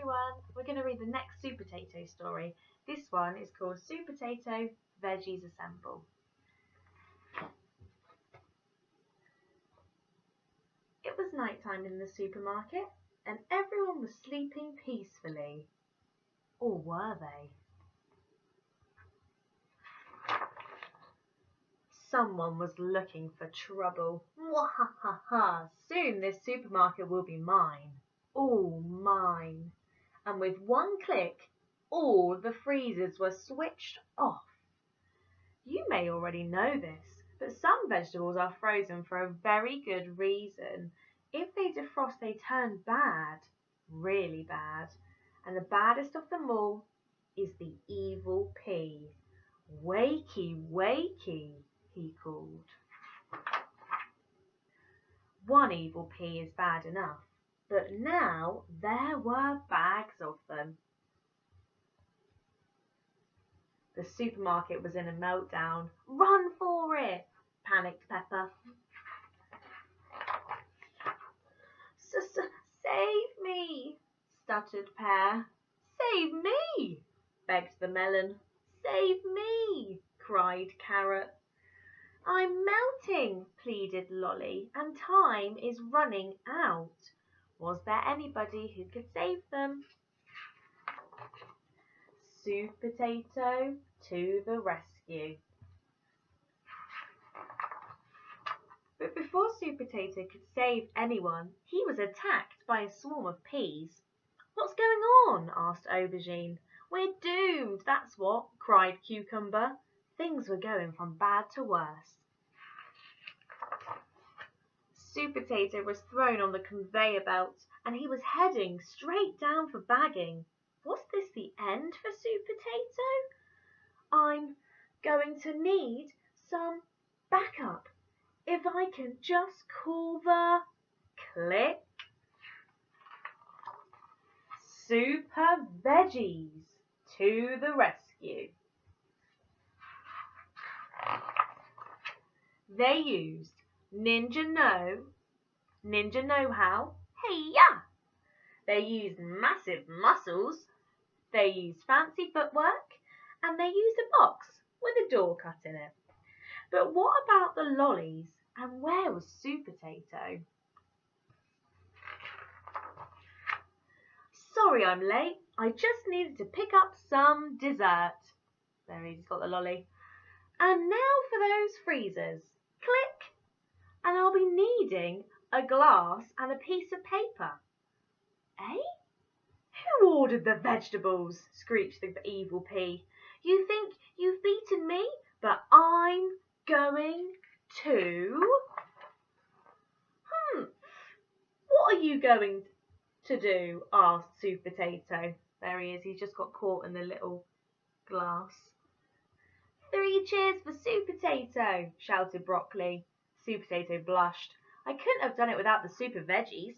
everyone, we're going to read the next Supertato story. This one is called Supertato, Veggies Assemble. It was night time in the supermarket and everyone was sleeping peacefully. Or were they? Someone was looking for trouble. Mwahaha! Soon this supermarket will be mine. All mine. And with one click, all the freezers were switched off. You may already know this, but some vegetables are frozen for a very good reason. If they defrost, they turn bad, really bad. And the baddest of them all is the evil pea. Wakey, wakey, he called. One evil pea is bad enough, but now there were bags of them. The supermarket was in a meltdown. Run for it, panicked Pepper. Save me, stuttered Pear. Save me, begged the melon. Save me, cried Carrot. I'm melting, pleaded Lolly, and time is running out. Was there anybody who could save them? Supertato to the rescue. But before Supertato could save anyone, he was attacked by a swarm of peas. What's going on? Asked Aubergine. We're doomed, that's what, cried Cucumber. Things were going from bad to worse. Supertato was thrown on the conveyor belt and he was heading straight down for bagging. Was this the end for Supertato? I'm going to need some backup. If I can just call the click. Super Veggies to the rescue. They used Ninja Know-How, hey-ya! They used massive muscles, they used fancy footwork, and they used a box with a door cut in it. But what about the lollies, and where was Supertato? Sorry I'm late, I just needed to pick up some dessert. There he's got the lolly. And now for those freezers. Click! And I'll be needing a glass and a piece of paper. Eh? Who ordered the vegetables? Screeched the evil pea. You think you've beaten me, but I'm going to... What are you going to do? Asked Supertato. There he is, he's just got caught in the little glass. 3 cheers for Supertato, shouted Broccoli. Supertato blushed. I couldn't have done it without the super veggies.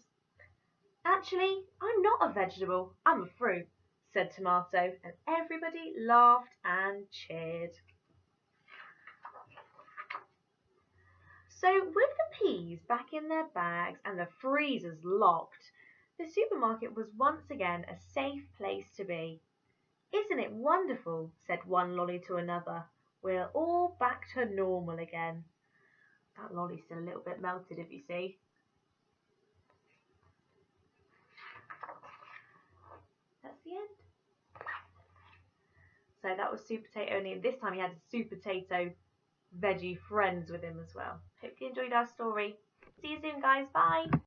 Actually, I'm not a vegetable, I'm a fruit, said Tomato, and everybody laughed and cheered. So with the peas back in their bags and the freezers locked, the supermarket was once again a safe place to be. Isn't it wonderful? Said one lolly to another. We're all back to normal again. That lolly's still a little bit melted, if you see. That's the end. So that was Supertato, only this time he had Supertato veggie friends with him as well. Hope you enjoyed our story. See you soon, guys. Bye.